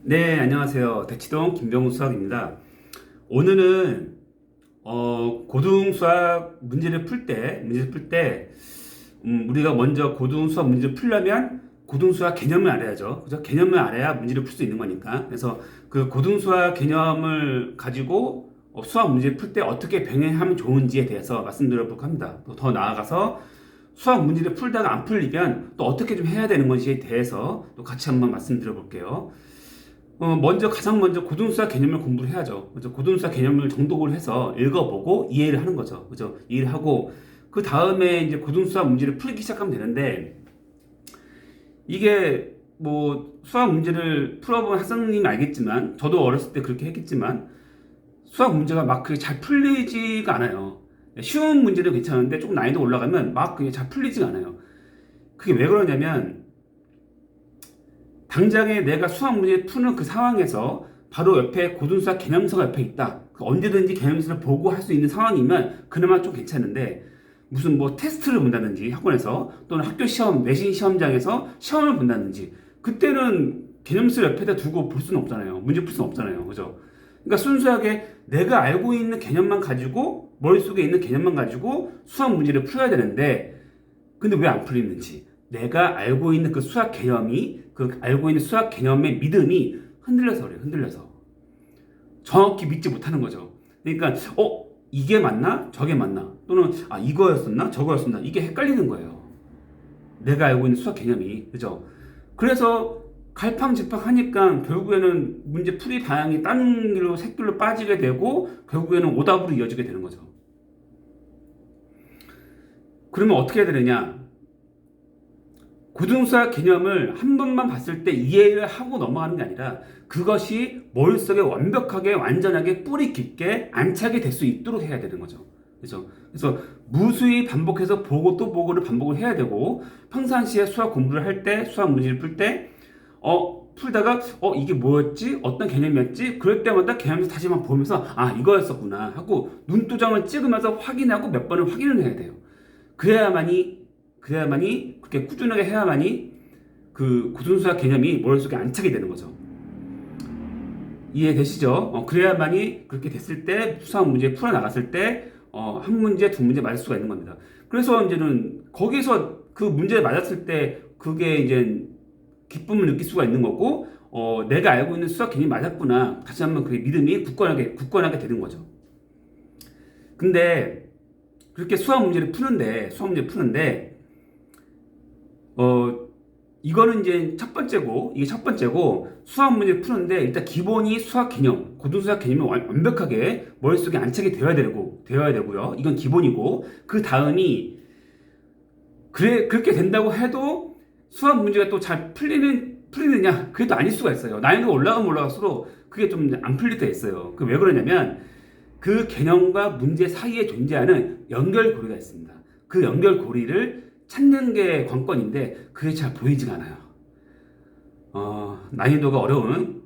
네, 안녕하세요. 대치동 김병우 수학입니다. 오늘은 고등 수학 문제를 풀 때, 우리가 먼저 고등 수학 문제를 풀려면 고등 수학 개념을 알아야죠. 그죠? 개념을 알아야 문제를 풀 수 있는 거니까. 그래서 그 고등 수학 개념을 가지고 수학 문제를 풀 때 어떻게 병행하면 좋은지에 대해서 말씀드려볼까 합니다. 또 더 나아가서 수학 문제를 풀다가 안 풀리면 또 어떻게 좀 해야 되는 건지에 대해서 또 같이 한번 말씀드려볼게요. 가장 먼저 고등수학 개념을 공부를 해야죠. 그죠? 고등수학 개념을 정독을 해서 읽어보고 이해를 하는 거죠. 그죠? 이해를 하고, 그 다음에 이제 고등수학 문제를 풀기 시작하면 되는데, 이게 수학 문제를 풀어본 학생님이 알겠지만, 저도 어렸을 때 그렇게 했겠지만, 수학 문제가 막 그게 잘 풀리지가 않아요. 쉬운 문제는 괜찮은데, 조금 난이도 올라가면 막 그게 잘 풀리지가 않아요. 그게 왜 그러냐면, 당장에 내가 수학 문제 푸는 그 상황에서 바로 옆에 고등수학 개념서가 옆에 있다. 언제든지 개념서를 보고 할 수 있는 상황이면 그나마 좀 괜찮은데, 무슨 테스트를 본다든지 학원에서, 또는 학교 시험, 내신 시험장에서 시험을 본다든지, 그때는 개념서를 옆에다 두고 볼 수는 없잖아요. 문제 풀 수는 없잖아요. 그죠? 그러니까 순수하게 내가 알고 있는 개념만 가지고, 머릿속에 있는 개념만 가지고 수학 문제를 풀어야 되는데, 근데 왜 안 풀리는지, 내가 알고 있는 그 수학 개념이, 그 알고 있는 수학 개념의 믿음이 흔들려서 그래요. 흔들려서 정확히 믿지 못하는 거죠. 그러니까 이게 맞나 저게 맞나, 또는 이거였었나 저거였었나, 이게 헷갈리는 거예요. 내가 알고 있는 수학 개념이. 그죠? 그래서 갈팡질팡하니까 결국에는 문제 풀이 방향이 딴 길로 샛길로 빠지게 되고, 결국에는 오답으로 이어지게 되는 거죠. 그러면 어떻게 해야 되느냐? 고등수학 개념을 한 번만 봤을 때 이해를 하고 넘어가는 게 아니라, 그것이 머릿속에 완벽하게, 완전하게 뿌리 깊게 안착이 될 수 있도록 해야 되는 거죠. 그죠? 그래서 무수히 반복해서 보고 또 보고를 반복을 해야 되고, 평상시에 수학 공부를 할 때, 수학 문제를 풀 때, 풀다가 이게 뭐였지? 어떤 개념이었지? 그럴 때마다 개념에서 다시 막 보면서 이거였었구나 하고 눈도장을 찍으면서 확인하고 몇 번을 확인을 해야 돼요. 그래야만이 그렇게 꾸준하게 해야만이 그 고등수학 개념이 머릿속에 안착이 되는 거죠. 이해되시죠? 그래야만이 그렇게 됐을 때 수학 문제 풀어 나갔을 때 한 문제 두 문제 맞을 수가 있는 겁니다. 그래서 이제는 거기서 그 문제 맞았을 때 그게 이제 기쁨을 느낄 수가 있는 거고, 내가 알고 있는 수학 개념이 맞았구나, 다시 한번 그 믿음이 굳건하게 되는 거죠. 근데 그렇게 수학 문제 푸는데 이거는 이제 이게 첫 번째고, 수학 문제 푸는데 일단 기본이 수학 개념, 고등수학 개념이 완벽하게 머릿속에 안착이 되어야 되고요. 이건 기본이고, 그 다음이, 그렇게 된다고 해도 수학 문제가 또 잘 풀리느냐? 그게 또 아닐 수가 있어요. 난이도가 올라가면 올라갈수록 그게 좀 안 풀릴 때가 있어요. 그 왜 그러냐면, 그 개념과 문제 사이에 존재하는 연결고리가 있습니다. 그 연결고리를 찾는 게 관건인데, 그게 잘 보이지가 않아요. 난이도가 어려운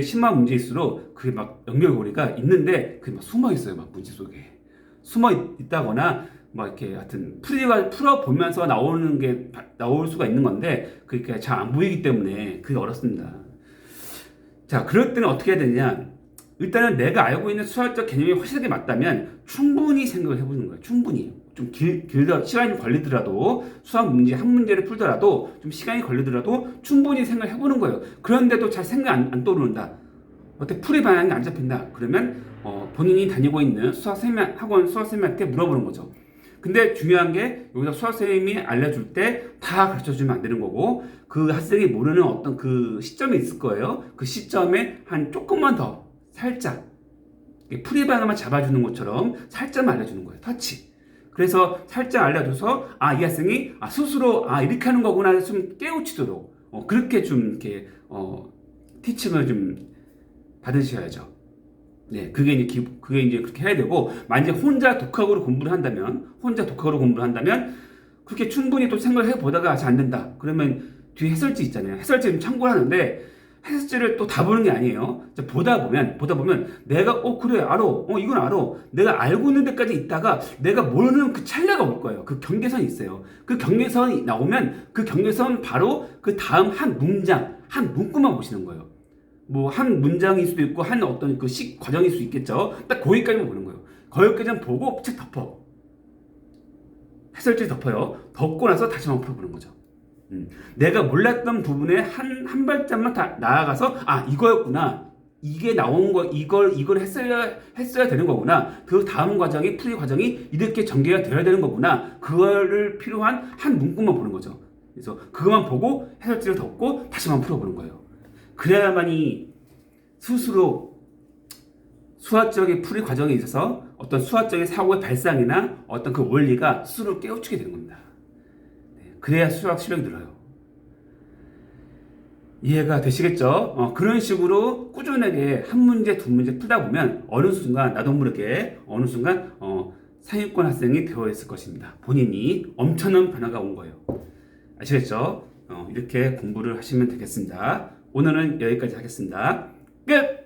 심한 문제일수록 그게 막 연결고리가 있는데, 그게 막 숨어 있어요. 막 문제 속에 숨어 있다거나, 막 이렇게 하여튼 풀어보면서 나올 수가 있는 건데, 그게 잘 안 보이기 때문에 그게 어렵습니다. 자, 그럴 때는 어떻게 해야 되느냐? 일단은 내가 알고 있는 수학적 개념이 확실하게 맞다면 충분히 생각을 해보는 거예요. 충분히. 좀 시간이 걸리더라도, 수학 문제 한 문제를 풀더라도 좀 시간이 걸리더라도 충분히 생각을 해보는 거예요. 그런데도 잘 생각 안 떠오른다, 어떻게 풀이 방향이 안 잡힌다, 그러면 본인이 다니고 있는 학원 수학 선생님한테 물어보는 거죠. 근데 중요한 게, 여기서 수학 선생님이 알려줄 때 다 가르쳐주면 안 되는 거고, 그 학생이 모르는 어떤 그 시점이 있을 거예요. 그 시점에 한 조금만 더 살짝 풀이 방향만 잡아주는 것처럼 살짝만 알려주는 거예요. 터치. 그래서 살짝 알려줘서 이 학생이 스스로 이렇게 하는 거구나 좀 깨우치도록 그렇게 좀 이렇게 티칭을 좀 받으셔야죠. 네, 그게 이제 그렇게 해야 되고, 만약에 혼자 독학으로 공부를 한다면 그렇게 충분히 또 생각을 해보다가 잘 안 된다, 그러면 뒤에 해설지 있잖아요. 해설지 좀 참고를 하는데, 해설지를 또 다 보는 게 아니에요. 보다 보면 내가 그래 알아, 이건 알아, 내가 알고 있는 데까지 있다가 내가 모르는 그 찰나가 올 거예요. 그 경계선이 있어요. 그 경계선이 나오면 그 경계선 바로 그 다음 한 문장 한 문구만 보시는 거예요. 뭐 한 문장일 수도 있고 한 어떤 그 과정일 수 있겠죠. 딱 거기까지만 보는 거예요. 거기까지만 보고 책 덮어. 해설지 덮어요. 덮고 나서 다시 한번 풀어보는 거죠. 내가 몰랐던 부분에 한 발짝만 다 나아가서 이거였구나. 이게 나온 거 이걸 했어야 되는 거구나. 그 다음 과정이 풀이 과정이 이렇게 전개가 되어야 되는 거구나. 그거를 필요한 한 문구만 보는 거죠. 그래서 그것만 보고 해설지를 덮고 다시만 풀어보는 거예요. 그래야만이 스스로 수학적인 풀이 과정에 있어서 어떤 수학적인 사고의 발상이나 어떤 그 원리가 스스로 깨우치게 되는 겁니다. 그래야 수학 실력이 늘어요. 이해가 되시겠죠? 그런 식으로 꾸준하게 한 문제, 두 문제 풀다 보면 어느 순간 나도 모르게 어느 순간 상위권 학생이 되어 있을 것입니다. 본인이 엄청난 변화가 온 거예요. 아시겠죠? 이렇게 공부를 하시면 되겠습니다. 오늘은 여기까지 하겠습니다. 끝!